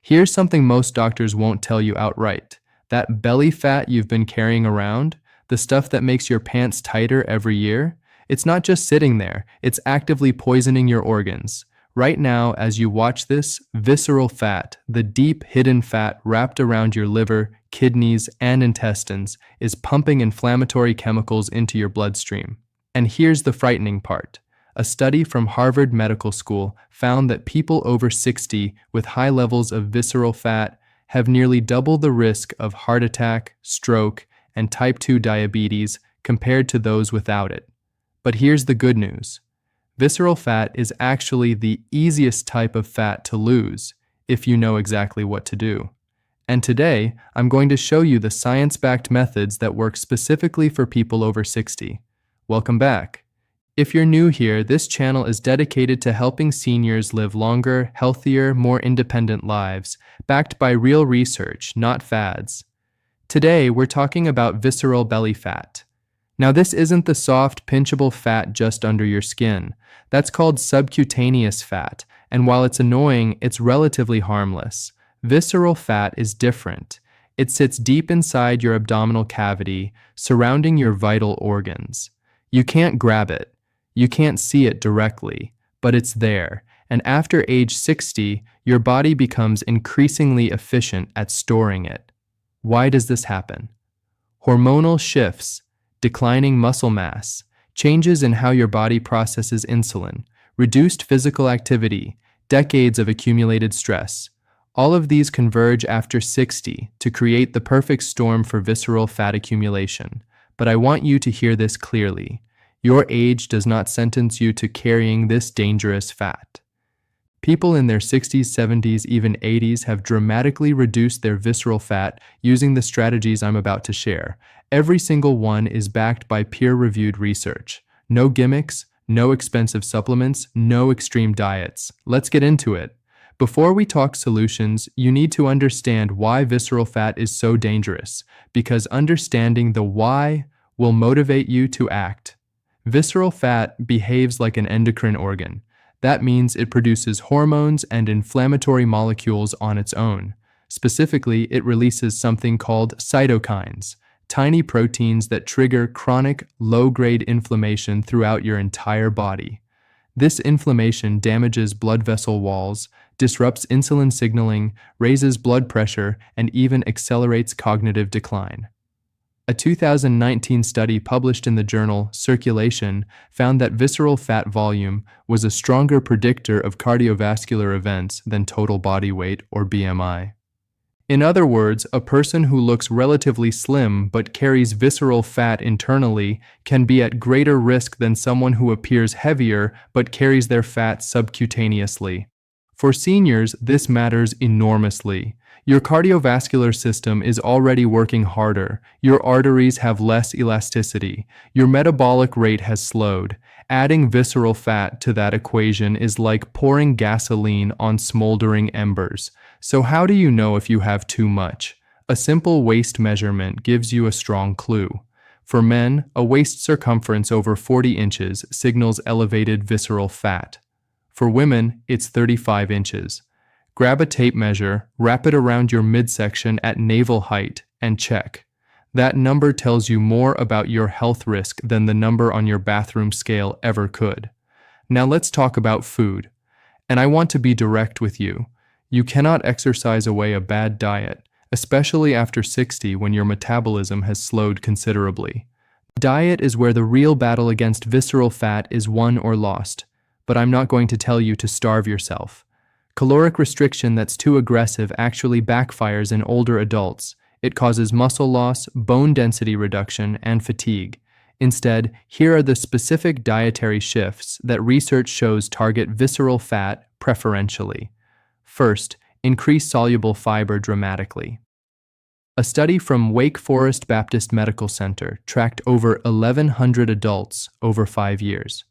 Here's something most doctors won't tell you outright. That belly fat you've been carrying around, the stuff that makes your pants tighter every year, it's not just sitting there, it's actively poisoning your organs. Right now, as you watch this, visceral fat, the deep hidden fat wrapped around your liver, kidneys, and intestines, is pumping inflammatory chemicals into your bloodstream. And here's the frightening part. A study from Harvard Medical School found that people over 60 with high levels of visceral fat have nearly double the risk of heart attack, stroke, and type 2 diabetes compared to those without it. But here's the good news. Visceral fat is actually the easiest type of fat to lose if you know exactly what to do. And today, I'm going to show you the science-backed methods that work specifically for people over 60. Welcome back. If you're new here, this channel is dedicated to helping seniors live longer, healthier, more independent lives, backed by real research, not fads. Today, we're talking about visceral belly fat. Now, this isn't the soft, pinchable fat just under your skin. That's called subcutaneous fat, and while it's annoying, it's relatively harmless. Visceral fat is different. It sits deep inside your abdominal cavity, surrounding your vital organs. You can't grab it. You can't see it directly, but it's there, and after age 60, your body becomes increasingly efficient at storing it. Why does this happen? Hormonal shifts, declining muscle mass, changes in how your body processes insulin, reduced physical activity, decades of accumulated stress. All of these converge after 60 to create the perfect storm for visceral fat accumulation. But I want you to hear this clearly. Your age does not sentence you to carrying this dangerous fat. People in their 60s, 70s, even 80s have dramatically reduced their visceral fat using the strategies I'm about to share. Every single one is backed by peer-reviewed research. No gimmicks, no expensive supplements, no extreme diets. Let's get into it. Before we talk solutions, you need to understand why visceral fat is so dangerous, because understanding the why will motivate you to act. Visceral fat behaves like an endocrine organ. That means it produces hormones and inflammatory molecules on its own. Specifically, it releases something called cytokines, tiny proteins that trigger chronic, low-grade inflammation throughout your entire body. This inflammation damages blood vessel walls, disrupts insulin signaling, raises blood pressure, and even accelerates cognitive decline. A 2019 study published in the journal Circulation found that visceral fat volume was a stronger predictor of cardiovascular events than total body weight or BMI. In other words, a person who looks relatively slim but carries visceral fat internally can be at greater risk than someone who appears heavier but carries their fat subcutaneously. For seniors, this matters enormously. Your cardiovascular system is already working harder, your arteries have less elasticity, your metabolic rate has slowed. Adding visceral fat to that equation is like pouring gasoline on smoldering embers. So how do you know if you have too much? A simple waist measurement gives you a strong clue. For men, a waist circumference over 40 inches signals elevated visceral fat. For women, it's 35 inches. Grab a tape measure, wrap it around your midsection at navel height, and check. That number tells you more about your health risk than the number on your bathroom scale ever could. Now let's talk about food. And I want to be direct with you. You cannot exercise away a bad diet, especially after 60 when your metabolism has slowed considerably. Diet is where the real battle against visceral fat is won or lost. But I'm not going to tell you to starve yourself. Caloric restriction that's too aggressive actually backfires in older adults. It causes muscle loss, bone density reduction, and fatigue. Instead, here are the specific dietary shifts that research shows target visceral fat preferentially. First, increase soluble fiber dramatically. A study from Wake Forest Baptist Medical Center tracked over 1,100 adults over 5 years.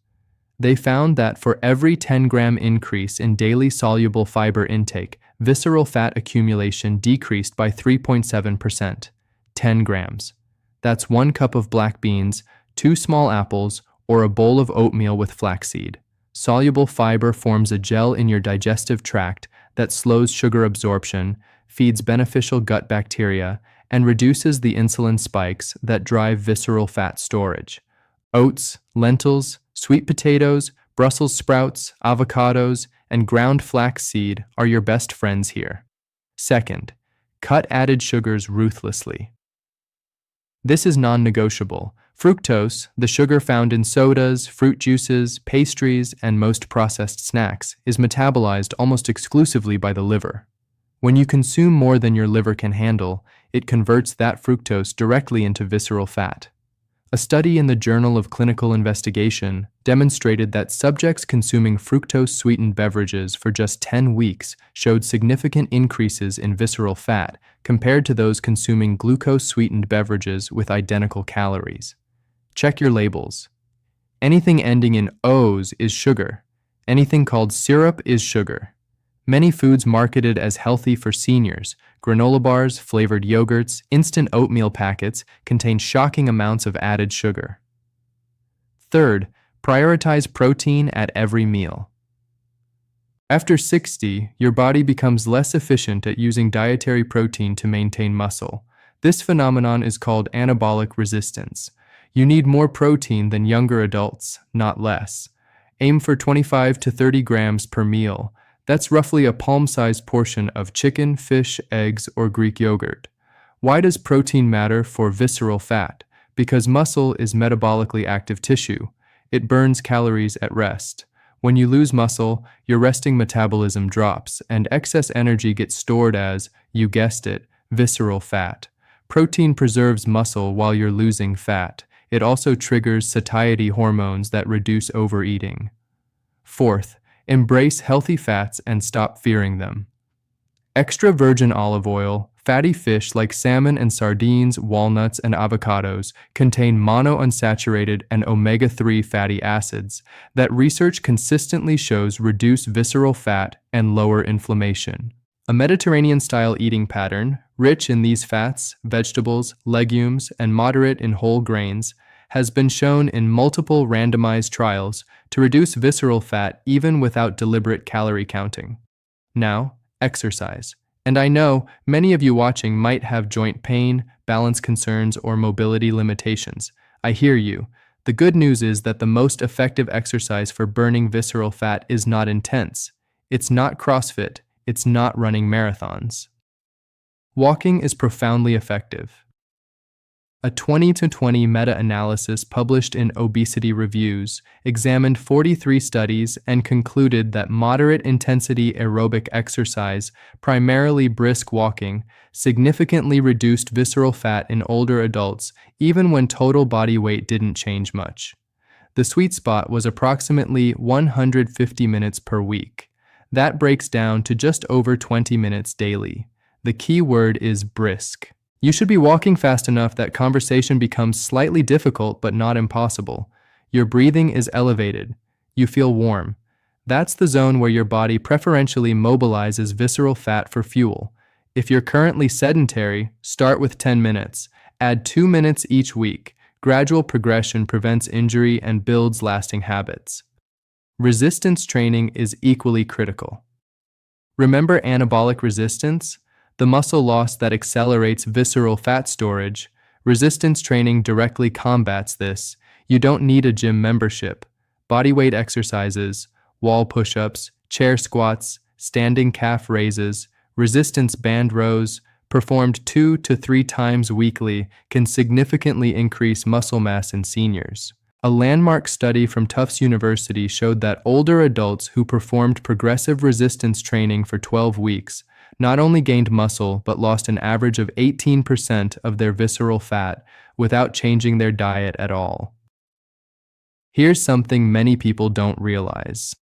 They found that for every 10-gram increase in daily soluble fiber intake, visceral fat accumulation decreased by 3.7%, 10 grams. That's 1 cup of black beans, 2 small apples, or a bowl of oatmeal with flaxseed. Soluble fiber forms a gel in your digestive tract that slows sugar absorption, feeds beneficial gut bacteria, and reduces the insulin spikes that drive visceral fat storage. Oats, lentils, sweet potatoes, Brussels sprouts, avocados, and ground flaxseed are your best friends here. Second, cut added sugars ruthlessly. This is non-negotiable. Fructose, the sugar found in sodas, fruit juices, pastries, and most processed snacks, is metabolized almost exclusively by the liver. When you consume more than your liver can handle, it converts that fructose directly into visceral fat. A study in the Journal of Clinical Investigation demonstrated that subjects consuming fructose-sweetened beverages for just 10 weeks showed significant increases in visceral fat compared to those consuming glucose-sweetened beverages with identical calories. Check your labels. Anything ending in O's is sugar. Anything called syrup is sugar. Many foods marketed as healthy for seniors, granola bars, flavored yogurts, instant oatmeal packets, contain shocking amounts of added sugar. Third, prioritize protein at every meal. After 60, your body becomes less efficient at using dietary protein to maintain muscle. This phenomenon is called anabolic resistance. You need more protein than younger adults, not less. Aim for 25 to 30 grams per meal. That's roughly a palm-sized portion of chicken, fish, eggs, or Greek yogurt. Why does protein matter for visceral fat? Because muscle is metabolically active tissue. It burns calories at rest. When you lose muscle, your resting metabolism drops, and excess energy gets stored as, you guessed it, visceral fat. Protein preserves muscle while you're losing fat. It also triggers satiety hormones that reduce overeating. Fourth, embrace healthy fats and stop fearing them. Extra virgin olive oil, fatty fish like salmon and sardines, walnuts, and avocados contain monounsaturated and omega-3 fatty acids that research consistently shows reduce visceral fat and lower inflammation. A Mediterranean-style eating pattern, rich in these fats, vegetables, legumes, and moderate in whole grains, has been shown in multiple randomized trials to reduce visceral fat even without deliberate calorie counting. Now, exercise. And I know many of you watching might have joint pain, balance concerns, or mobility limitations. I hear you. The good news is that the most effective exercise for burning visceral fat is not intense. It's not CrossFit. It's not running marathons. Walking is profoundly effective. A 2020 meta-analysis published in Obesity Reviews examined 43 studies and concluded that moderate-intensity aerobic exercise, primarily brisk walking, significantly reduced visceral fat in older adults even when total body weight didn't change much. The sweet spot was approximately 150 minutes per week. That breaks down to just over 20 minutes daily. The key word is brisk. You should be walking fast enough that conversation becomes slightly difficult but not impossible. Your breathing is elevated. You feel warm. That's the zone where your body preferentially mobilizes visceral fat for fuel. If you're currently sedentary, start with 10 minutes. Add 2 minutes each week. Gradual progression prevents injury and builds lasting habits. Resistance training is equally critical. Remember anabolic resistance? The muscle loss that accelerates visceral fat storage. Resistance training directly combats this. You don't need a gym membership. Bodyweight exercises, wall push-ups, chair squats, standing calf raises, resistance band rows, performed 2 to 3 times weekly, can significantly increase muscle mass in seniors. A landmark study from Tufts University showed that older adults who performed progressive resistance training for 12 weeks not only gained muscle but lost an average of 18% of their visceral fat without changing their diet at all. Here's something many people don't realize.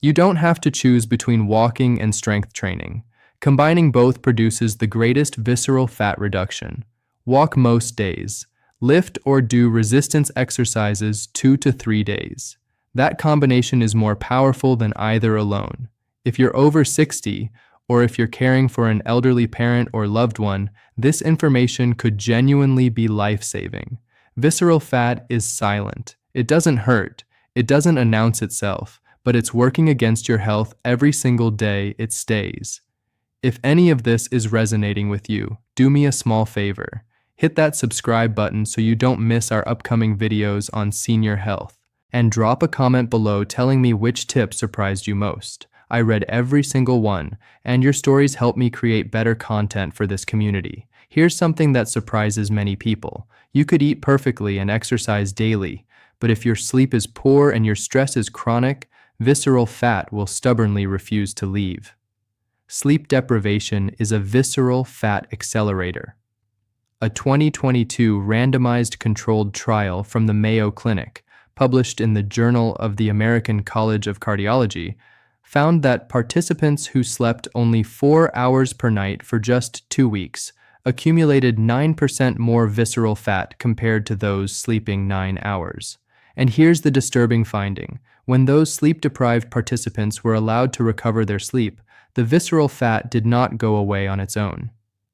You don't have to choose between walking and strength training. Combining both produces the greatest visceral fat reduction. Walk most days. Lift or do resistance exercises 2 to 3 days. That combination is more powerful than either alone. If you're over 60, or if you're caring for an elderly parent or loved one, this information could genuinely be life-saving. Visceral fat is silent. It doesn't hurt. It doesn't announce itself, but it's working against your health every single day it stays. If any of this is resonating with you, do me a small favor. Hit that subscribe button so you don't miss our upcoming videos on senior health. And drop a comment below telling me which tip surprised you most. I read every single one, and your stories help me create better content for this community. Here's something that surprises many people. You could eat perfectly and exercise daily, but if your sleep is poor and your stress is chronic, visceral fat will stubbornly refuse to leave. Sleep deprivation is a visceral fat accelerator. A 2022 randomized controlled trial from the Mayo Clinic, published in the Journal of the American College of Cardiology, found that participants who slept only 4 hours per night for just 2 weeks accumulated 9% more visceral fat compared to those sleeping 9 hours. And here's the disturbing finding. When those sleep-deprived participants were allowed to recover their sleep, the visceral fat did not go away on its own.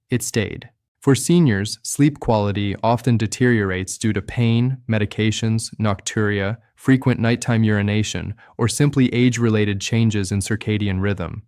It stayed. For seniors, sleep quality often deteriorates due to pain, medications, nocturia, frequent nighttime urination, or simply age-related changes in circadian rhythm.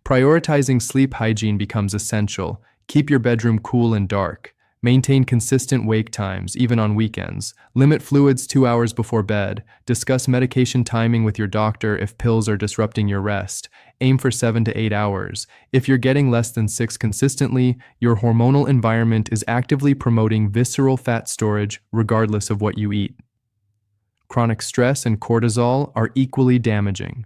Prioritizing sleep hygiene becomes essential. Keep your bedroom cool and dark. Maintain consistent wake times, even on weekends. Limit fluids 2 hours before bed. Discuss medication timing with your doctor if pills are disrupting your rest. Aim for 7 to 8 hours. If you're getting less than 6 consistently, your hormonal environment is actively promoting visceral fat storage regardless of what you eat. Chronic stress and cortisol are equally damaging.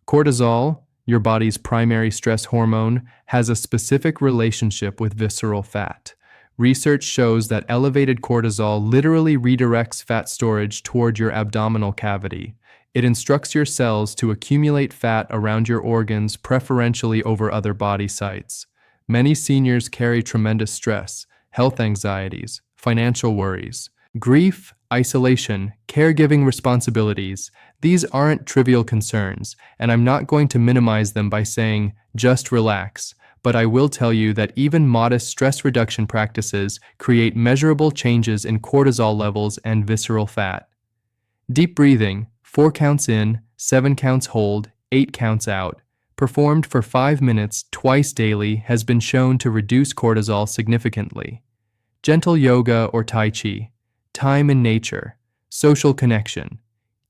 Cortisol, your body's primary stress hormone, has a specific relationship with visceral fat. Research shows that elevated cortisol literally redirects fat storage toward your abdominal cavity. It instructs your cells to accumulate fat around your organs preferentially over other body sites. Many seniors carry tremendous stress, health anxieties, financial worries, grief, isolation, caregiving responsibilities. These aren't trivial concerns, and I'm not going to minimize them by saying, just relax. But I will tell you that even modest stress reduction practices create measurable changes in cortisol levels and visceral fat. Deep breathing, 4 counts in, 7 counts hold, 8 counts out, performed for 5 minutes twice daily has been shown to reduce cortisol significantly. Gentle yoga or tai chi, time in nature, social connection,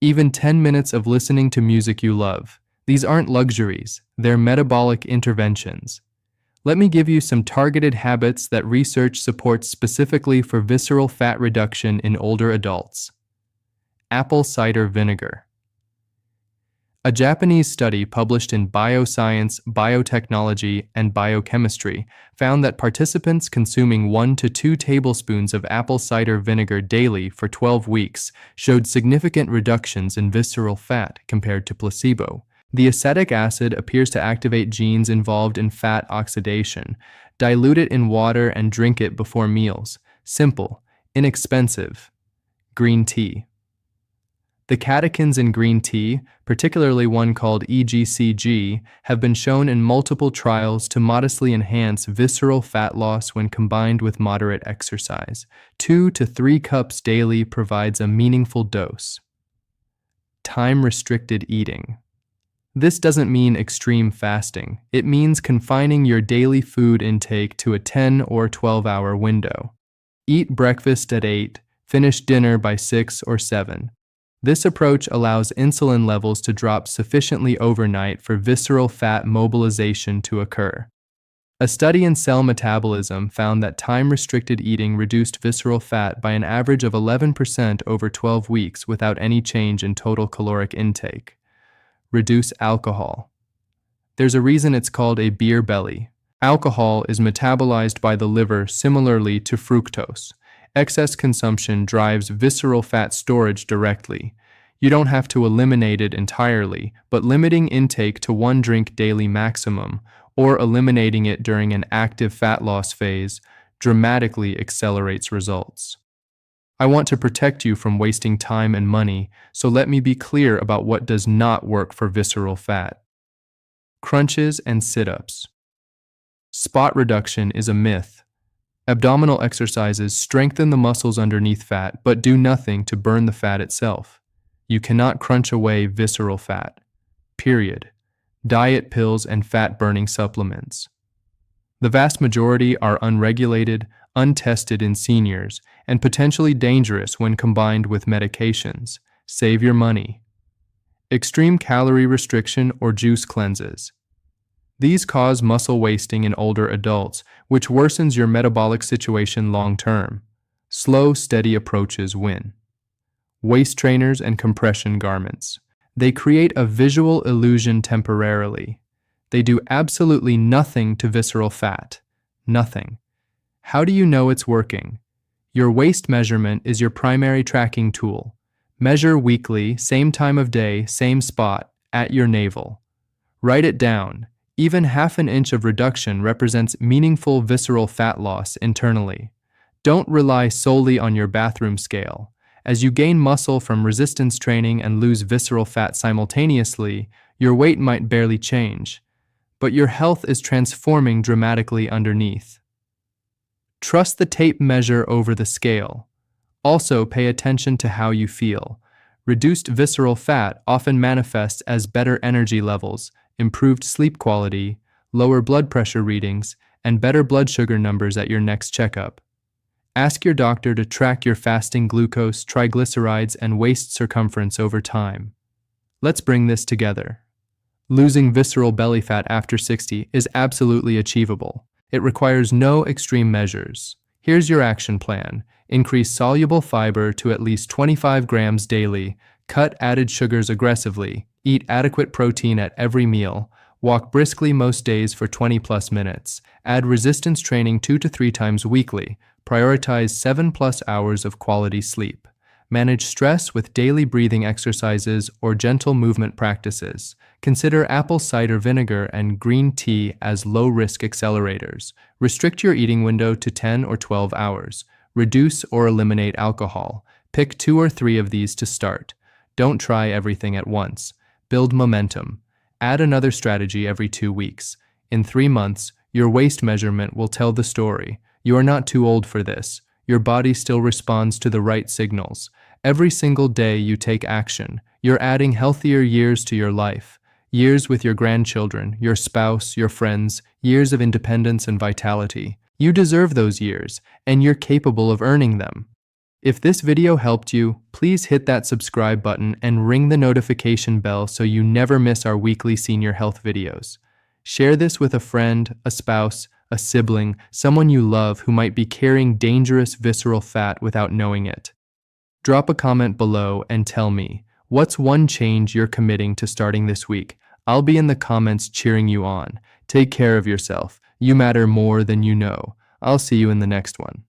even 10 minutes of listening to music you love. These aren't luxuries, they're metabolic interventions. Let me give you some targeted habits that research supports specifically for visceral fat reduction in older adults. Apple cider vinegar. A Japanese study published in Bioscience, Biotechnology, and Biochemistry found that participants consuming 1 to 2 tablespoons of apple cider vinegar daily for 12 weeks showed significant reductions in visceral fat compared to placebo. The acetic acid appears to activate genes involved in fat oxidation. Dilute it in water and drink it before meals. Simple, inexpensive. Green tea. The catechins in green tea, particularly one called EGCG, have been shown in multiple trials to modestly enhance visceral fat loss when combined with moderate exercise. 2 to 3 cups daily provides a meaningful dose. Time-restricted eating. This doesn't mean extreme fasting. It means confining your daily food intake to a 10 or 12-hour window. Eat breakfast at 8, finish dinner by 6 or 7. This approach allows insulin levels to drop sufficiently overnight for visceral fat mobilization to occur. A study in Cell Metabolism found that time-restricted eating reduced visceral fat by an average of 11% over 12 weeks without any change in total caloric intake. Reduce alcohol. There's a reason it's called a beer belly. Alcohol is metabolized by the liver similarly to fructose. Excess consumption drives visceral fat storage directly. You don't have to eliminate it entirely, but limiting intake to 1 drink daily maximum, or eliminating it during an active fat loss phase, dramatically accelerates results. I want to protect you from wasting time and money, so let me be clear about what does not work for visceral fat. Crunches and sit-ups. Spot reduction is a myth. Abdominal exercises strengthen the muscles underneath fat, but do nothing to burn the fat itself. You cannot crunch away visceral fat. Period. Diet pills and fat-burning supplements. The vast majority are unregulated, untested in seniors, and potentially dangerous when combined with medications. Save your money. Extreme calorie restriction or juice cleanses. These cause muscle wasting in older adults, which worsens your metabolic situation long-term. Slow, steady approaches win. Waist trainers and compression garments. They create a visual illusion temporarily. They do absolutely nothing to visceral fat. Nothing. How do you know it's working? Your waist measurement is your primary tracking tool. Measure weekly, same time of day, same spot, at your navel. Write it down. Even half an inch of reduction represents meaningful visceral fat loss internally. Don't rely solely on your bathroom scale. As you gain muscle from resistance training and lose visceral fat simultaneously, your weight might barely change, but your health is transforming dramatically underneath. Trust the tape measure over the scale. Also, pay attention to how you feel. Reduced visceral fat often manifests as better energy levels, improved sleep quality, lower blood pressure readings, and better blood sugar numbers at your next checkup. Ask your doctor to track your fasting glucose, triglycerides, and waist circumference over time. Let's bring this together. Losing visceral belly fat after 60 is absolutely achievable. It requires no extreme measures. Here's your action plan. Increase soluble fiber to at least 25 grams daily, cut added sugars aggressively, eat adequate protein at every meal, walk briskly most days for 20+ minutes, add resistance training 2 to 3 times weekly, prioritize 7+ hours of quality sleep. Manage stress with daily breathing exercises or gentle movement practices. Consider apple cider vinegar and green tea as low-risk accelerators. Restrict your eating window to 10 or 12 hours. Reduce or eliminate alcohol. Pick 2 or 3 of these to start. Don't try everything at once. Build momentum. Add another strategy every 2 weeks. In 3 months, your waist measurement will tell the story. You are not too old for this. Your body still responds to the right signals. Every single day you take action, you're adding healthier years to your life. Years with your grandchildren, your spouse, your friends, years of independence and vitality. You deserve those years, and you're capable of earning them. If this video helped you, please hit that subscribe button and ring the notification bell so you never miss our weekly senior health videos. Share this with a friend, a spouse, a sibling, someone you love who might be carrying dangerous visceral fat without knowing it. Drop a comment below and tell me, what's one change you're committing to starting this week? I'll be in the comments cheering you on. Take care of yourself. You matter more than you know. I'll see you in the next one.